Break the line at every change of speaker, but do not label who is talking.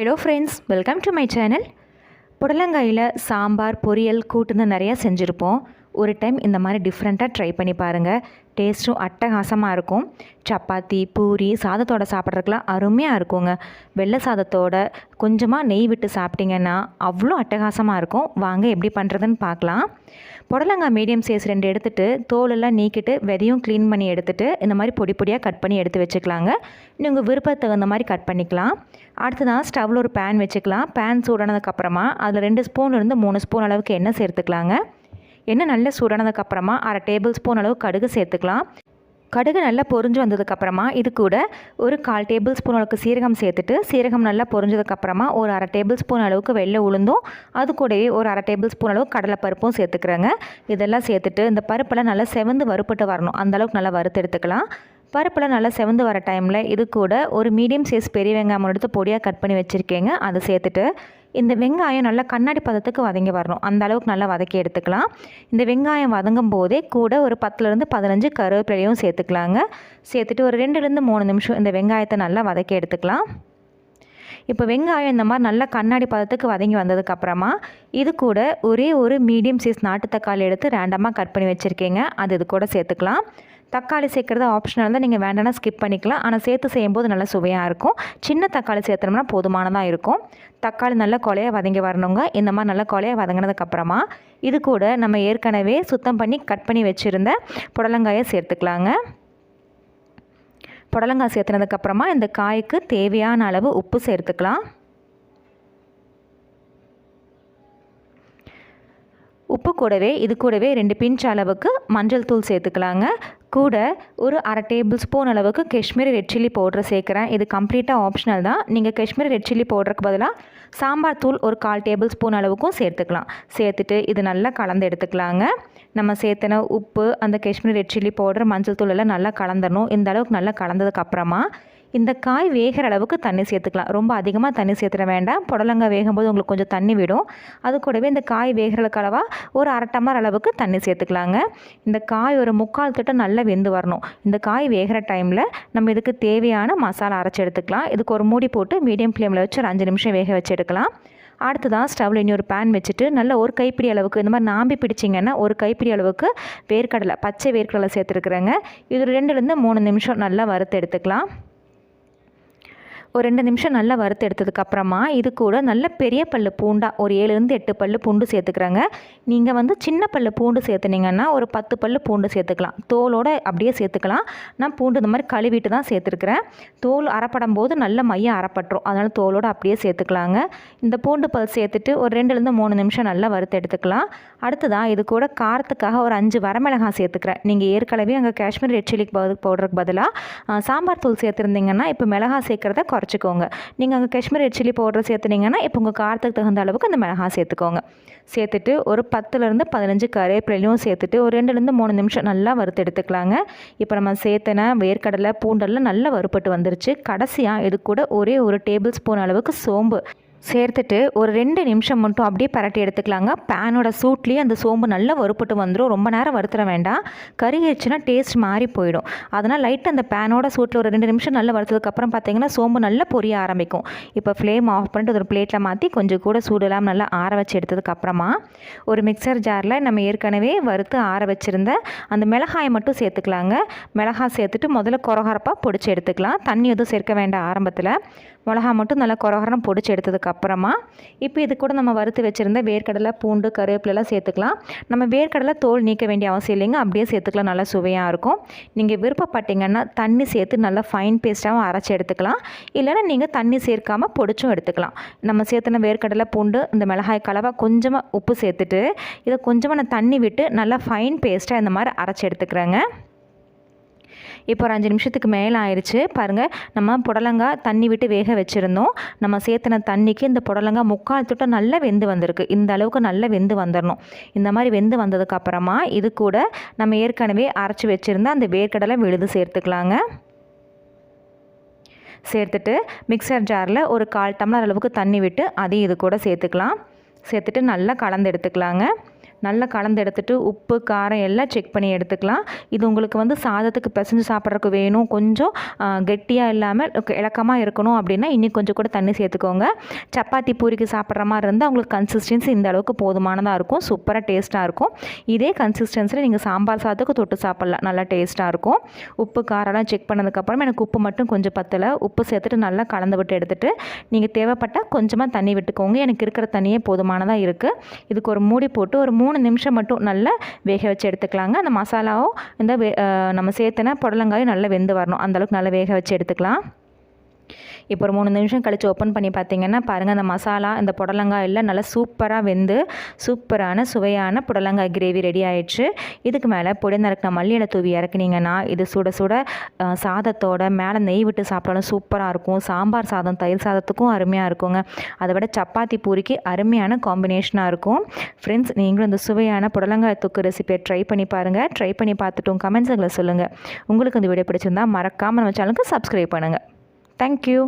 Hello friends, welcome to my channel. புடலங்காயில் சாம்பார், பொரியல், கூட்டுன்னு நிறையா செஞ்சுருப்போம். ஒரு டைம் இந்த மாதிரி டிஃப்ரெண்ட்டாக ட்ரை பண்ணி பாருங்கள். டேஸ்ட்டும் அட்டகாசமாக இருக்கும். சப்பாத்தி, பூரி, சாதத்தோட சாப்பிட்றதுக்குலாம் அருமையாக இருக்குங்க. வெள்ளை சாதத்தோட கொஞ்சமாக நெய் விட்டு சாப்பிட்டிங்கன்னா அவ்வளோ அட்டகாசமாக இருக்கும். வாங்க எப்படி பண்ணுறதுன்னு பார்க்கலாம். புடலங்காய் மீடியம் சைஸ் 2 எடுத்துகிட்டு தோலெல்லாம் நீக்கிட்டு விதையும் க்ளீன் பண்ணி எடுத்துகிட்டு இந்த மாதிரி பொடி பொடியாக கட் பண்ணி எடுத்து வச்சுக்கலாங்க. நீங்கள் விருப்பத்துக்கு தகுந்த மாதிரி கட் பண்ணிக்கலாம். அடுத்ததான் ஸ்டவ்வில் ஒரு பேன் வச்சுக்கலாம். பேன் சூடானதுக்கப்புறமா அதில் 2 ஸ்பூன்லேருந்து 3 ஸ்பூன் அளவுக்கு எண்ணெய் சேர்த்துக்கலாங்க. எண்ணெய் நல்லா சூடானதுக்கப்புறமா 1/2 டேபிள் ஸ்பூன் அளவு கடுகு சேர்த்துக்கலாம். கடுகு நல்லா பொரிஞ்சு வந்ததுக்கப்புறமா இது கூட ஒரு 1/4 டேபிள் ஸ்பூன் அளவுக்கு சீரகம் சேர்த்துட்டு, சீரகம் நல்லா பொரிஞ்சதுக்கப்புறமா ஒரு 1/2 டேபிள் ஸ்பூன் அளவுக்கு வெள்ளை உளுந்தும் அது கூடவே ஒரு 1/2 டேபிள் ஸ்பூன் அளவுக்கு கடலைப்பருப்பும் சேர்த்துக்கிறேங்க. இதெல்லாம் சேர்த்துட்டு இந்த பருப்பெல்லாம் நல்லா செவந்து வறுப்பட்டு வரணும். அந்தளவுக்கு நல்லா வறுத்து எடுத்துக்கலாம். பருப்பெல்லாம் நல்லா செவந்து வர டைமில் இது கூட ஒரு மீடியம் சைஸ் பெரிய வெங்காயம் எடுத்து பொடியாக கட் பண்ணி வச்சுருக்கேங்க. அதை சேர்த்துட்டு இந்த வெங்காயம் நல்லா கண்ணாடி பதத்துக்கு வதங்கி வரணும். அந்த அளவுக்கு நல்லா வதக்கி எடுத்துக்கலாம். இந்த வெங்காயம் வதங்கும் போதே கூட ஒரு 10லேருந்து 15 கருவேப்பிலையும் சேர்த்துக்கலாங்க. சேர்த்துட்டு ஒரு 2லேருந்து 3 நிமிஷம் இந்த வெங்காயத்தை நல்லா வதக்கி எடுத்துக்கலாம். இப்போ வெங்காயம் இந்த மாதிரி நல்லா கண்ணாடி பதத்துக்கு வதங்கி வந்ததுக்கப்புறமா இது கூட ஒரே ஒரு மீடியம் சைஸ் நாட்டு தக்காளி எடுத்து ரேண்டமாக கட் பண்ணி வச்சுருக்கேங்க. அது இது கூட சேர்த்துக்கலாம். தக்காளி சேர்க்குறது ஆப்ஷனல் தான், நீங்கள் வேண்டாம்னா ஸ்கிப் பண்ணிக்கலாம். ஆனால் சேர்த்து செய்யும்போது நல்லா சுவையாக இருக்கும். சின்ன தக்காளி சேர்த்தோம்னா போதுமானதாக இருக்கும். தக்காளி நல்லா கொலையாக வதங்கி வரணுங்க. இந்த மாதிரி நல்லா கொலையாக வதங்கினதுக்கப்புறமா இது கூட நம்ம ஏற்கனவே சுத்தம் பண்ணி கட் பண்ணி வச்சுருந்த புடலங்காயை சேர்த்துக்கலாங்க. புடலங்காய் சேர்த்துனதுக்கப்புறமா இந்த காய்க்கு தேவையான அளவு உப்பு சேர்த்துக்கலாம். உப்பு கூடவே இது கூடவே 2 பிஞ்ச் அளவுக்கு மஞ்சள் தூள் சேர்த்துக்கலாங்க. கூட ஒரு 1/2 டேபிள் ஸ்பூன் அளவுக்கு காஷ்மீரி ரெட் சில்லி பவுடர் சேர்க்குறேன். இது கம்ப்ளீட்டாக ஆப்ஷனல் தான். நீங்கள் காஷ்மீரி ரெட் சில்லி பவுடருக்கு பதிலாக சாம்பார் தூள் ஒரு 1/4 டேபிள் ஸ்பூன் அளவுக்கும் சேர்த்துக்கலாம். சேர்த்துட்டு இது நல்லா கலந்து எடுத்துக்கலாங்க. நம்ம சேர்த்துன உப்பு, அந்த காஷ்மீரி ரெட் சில்லி பவுடர், மஞ்சள் தூள் எல்லாம் நல்லா கலந்துடணும். இந்த அளவுக்கு நல்லா கலந்ததுக்கப்புறமா இந்த காய் வேகிற அளவுக்கு தண்ணி சேர்த்துக்கலாம். ரொம்ப அதிகமாக தண்ணி சேர்த்துட வேண்டாம். புடலங்காய் வேகும்போது உங்களுக்கு கொஞ்சம் தண்ணி விடும். அது கூடவே இந்த காய் வேகிறதுக்கு அளவாக ஒரு 1/2 டம்ளர் அளவுக்கு தண்ணி சேர்த்துக்கலாங்க. இந்த காய் ஒரு 3/4 தட்டு நல்லா வெந்து வரணும். இந்த காய் வேகிற டைமில் நம்ம இதுக்கு தேவையான மசாலா அரைச்சி எடுத்துக்கலாம். இதுக்கு ஒரு மூடி போட்டு மீடியம் ஃப்ளேமில் வச்சு ஒரு 5 நிமிஷம் வேக வச்சு எடுக்கலாம். அடுத்ததான் ஸ்டவ்வில் இன்னொரு பேன் வச்சுட்டு நல்ல ஒரு கைப்பிடி அளவுக்கு இந்த மாதிரி நாம்பி பிடிச்சிங்கன்னா ஒரு கைப்பிடி அளவுக்கு வேர்க்கடலை, பச்சை வேர்க்கடலை சேர்த்துருக்குறேங்க. இது 2லேருந்து 3 நிமிஷம் நல்லா வறுத்து எடுத்துக்கலாம். ஒரு 2 நிமிஷம் நல்லா வறுத்து எடுத்ததுக்கப்புறமா இது கூட நல்ல பெரிய பல்லு பூண்டா ஒரு 7லேருந்து 8 பல்லு பூண்டு சேர்த்துக்கிறாங்க. நீங்கள் சின்ன பல்லு பூண்டு சேர்த்துனீங்கன்னா ஒரு 10 பல்லு பூண்டு சேர்த்துக்கலாம். தோலோடு அப்படியே சேர்த்துக்கலாம். நான் பூண்டு இந்த மாதிரி கழுவிட்டு தான் சேர்த்துருக்குறேன். தோல் அரைப்படும் போது நல்ல மையம் அரைப்பட்டுரும். அதனால் தோலோடு அப்படியே சேர்த்துக்கலாங்க. இந்த பூண்டு பல் சேர்த்துட்டு ஒரு 2லேருந்து 3 நிமிஷம் நல்லா வறுத்து எடுத்துக்கலாம். அடுத்ததான் இது கூட காரத்துக்காக ஒரு 5 வரமிளகாய் சேர்த்துக்கிறேன். நீங்கள் ஏற்கனவே அங்கே காஷ்மீர் ரெட் சில்லி பவுடருக்கு பதிலாக சாம்பார் தூள் சேர்த்துருந்தீங்கன்னா இப்போ மிளகாய் சேர்க்குறத குறைச்சிக்கோங்க. நீங்கள் அங்கே காஷ்மீர் ரெட் சில்லி பவுடர் சேர்த்துனீங்கன்னா இப்போ உங்கள் காரத்துக்கு தகுந்த அளவுக்கு அந்த மிளகாய் சேர்த்துக்கோங்க. சேர்த்துட்டு ஒரு 10லேருந்து 15 கருவேப்பிலையும் சேர்த்துட்டு ஒரு 2லேருந்து 3 நிமிஷம் நல்லா வறுத்து எடுத்துக்கலாங்க. இப்போ நம்ம சேர்த்தன வேர்க்கடலை, பூண்டெல்லாம் நல்லா வறுப்பட்டு வந்துருச்சு. கடைசியாக இது கூட ஒரே ஒரு டேபிள் ஸ்பூன் அளவுக்கு சோம்பு சேர்த்துட்டு ஒரு 2 நிமிஷம் மட்டும் அப்படியே பரட்டி எடுத்துக்கலாங்க. பேனோட சூட்லேயே அந்த சோம்பு நல்லா வறுப்பட்டு வந்துடும். ரொம்ப நேரம் வறுத்துற வேண்டாம். கருகிடுச்சுன்னா டேஸ்ட் மாறி போயிடும். அதனால் லைட்டாக அந்த பேனோட சூட்டில் ஒரு 2 நிமிஷம் நல்லா வறுத்ததுக்கப்புறம் பார்த்தீங்கன்னா சோம்பு நல்லா பொரிய ஆரம்பிக்கும். இப்போ ஃப்ளேம் ஆஃப் பண்ணிட்டு ஒரு பிளேட்டில் மாற்றி கொஞ்சம் கூட சூடெல்லாம் நல்லா ஆற வச்சு எடுத்ததுக்கப்புறமா ஒரு மிக்சர் ஜாரில் நம்ம ஏற்கனவே வறுத்து ஆற வச்சுருந்த அந்த மிளகாயை மட்டும் சேர்த்துக்கலாங்க. மிளகாய் சேர்த்துட்டு முதல்ல கொரகரப்பாக பொடிச்சு எடுத்துக்கலாம். தண்ணி எதுவும் சேர்க்க வேண்டாம். ஆரம்பத்தில் மிளகா மட்டும் நல்லா கொரகரம் பொடிச்சு எடுத்ததுக்கப்புறமா இப்போ இது கூட நம்ம வறுத்து வச்சுருந்த வேர்க்கடலை, பூண்டு, கருவேப்பிலெல்லாம் சேர்த்துக்கலாம். நம்ம வேர்க்கடலை தோல் நீக்க வேண்டிய அவசியம் இல்லைங்க. அப்படியே சேர்த்துக்கலாம். நல்லா சுவையாக இருக்கும். நீங்கள் விருப்பப்பட்டீங்கன்னா தண்ணி சேர்த்து நல்லா ஃபைன் பேஸ்ட்டாகவும் அரைச்சி எடுத்துக்கலாம். இல்லைன்னா நீங்கள் தண்ணி சேர்க்காமல் பொடிச்சும் எடுத்துக்கலாம். நம்ம சேர்த்துன வேர்க்கடலை, பூண்டு, இந்த மிளகாய் கலவை கொஞ்சமாக உப்பு சேர்த்துட்டு இதை கொஞ்சமாக நான் தண்ணி விட்டு நல்லா ஃபைன் பேஸ்ட்டாக இந்த மாதிரி அரைச்சி எடுத்துக்கிறேங்க. இப்போ ஒரு 5 நிமிஷத்துக்கு மேலே ஆயிடுச்சு. பாருங்கள், நம்ம புடலங்காய் தண்ணி விட்டு வேக வச்சுருந்தோம். நம்ம சேர்த்துன தண்ணிக்கு இந்த புடலங்காய் 3/4 தட்டு நல்லா வெந்து வந்திருக்கு. இந்த அளவுக்கு நல்லா வெந்து வந்துடணும். இந்த மாதிரி வெந்து வந்ததுக்கப்புறமா இது கூட நம்ம ஏற்கனவே அரைச்சி வச்சுருந்த அந்த வேர்க்கடலை விழுது சேர்த்துக்கலாங்க. சேர்த்துட்டு மிக்சர் ஜாரில் ஒரு 1/4 டம்ளர் அளவுக்கு தண்ணி விட்டு அதையும் இது கூட சேர்த்துக்கலாம். சேர்த்துட்டு நல்லா கலந்து எடுத்துக்கலாங்க. நல்லா கலந்து எடுத்துகிட்டு உப்பு காரம் எல்லாம் செக் பண்ணி எடுத்துக்கலாம். இது உங்களுக்கு வந்து சாதத்துக்கு பிசைஞ்சு சாப்பிட்றதுக்கு வேணும், கொஞ்சம் கெட்டியாக இல்லாமல் இலக்கமாக இருக்கணும் அப்படின்னா இன்னும் கொஞ்சம் கூட தண்ணி சேர்த்துக்கோங்க. சப்பாத்தி பூரிக்கு சாப்பிட்ற மாதிரி இருந்தால் உங்களுக்கு கன்சிஸ்டன்சி இந்த அளவுக்கு போதுமானதாக இருக்கும். சூப்பராக டேஸ்ட்டாக இருக்கும். இதே கன்சிஸ்டன்சியில் நீங்கள் சாம்பார் சாதத்துக்கு தொட்டு சாப்பிட்லாம், நல்லா டேஸ்ட்டாக இருக்கும். உப்பு காரெல்லாம் செக் பண்ணதுக்கப்புறம் எனக்கு உப்பு மட்டும் கொஞ்சம் பத்தலை. உப்பு சேர்த்துட்டு நல்லா கலந்து விட்டு எடுத்துகிட்டு நீங்கள் தேவைப்பட்டால் கொஞ்சமாக தண்ணி விட்டுக்கோங்க. எனக்கு இருக்கிற தண்ணியே போதுமானதாக இருக்குது. இதுக்கு ஒரு மூடி போட்டு ஒரு 3 நிமிஷம் மட்டும் நல்லா வேக வச்சு எடுத்துக்கலாங்க. அந்த மசாலாவும் இந்த நம்ம சேர்த்துனா புடலங்காயும் நல்லா வெந்து வரணும், அந்தளவுக்கு நல்லா வேக வச்சு எடுத்துக்கலாம். இப்போ ஒரு 3 நிமிஷம் கழித்து ஓப்பன் பண்ணி பார்த்தீங்கன்னா பாருங்கள், அந்த மசாலா இந்த புடலங்காய் எல்லாம் நல்லா சூப்பராக வெந்து சூப்பரான சுவையான புடலங்காய் கிரேவி ரெடி ஆயிடுச்சு. இதுக்கு மேலே பொடி நறுக்கின மல்லி இலை தூவி இறக்குனீங்கன்னா இது சுட சுட சாதத்தோட மேலே நெய் விட்டு சாப்பிட்டாலும் சூப்பராக இருக்கும். சாம்பார் சாதம் தயிர் சாதத்துக்கும் அருமையாக இருக்குங்க. அதை விட சப்பாத்தி பூரிக்கு அருமையான காம்பினேஷனாக இருக்கும். ஃப்ரெண்ட்ஸ், நீங்களும் இந்த சுவையான புடலங்காய் தொக்கு ரெசிபியை ட்ரை பண்ணி பாருங்கள். ட்ரை பண்ணி பார்த்துட்டும் கமெண்ட்ஸுங்களை சொல்லுங்கள். உங்களுக்கு இந்த வீடியோ பிடிச்சிருந்தால் மறக்காமல் நம்ம சேனலுக்கு சப்ஸ்கிரைப் பண்ணுங்கள். Thank you.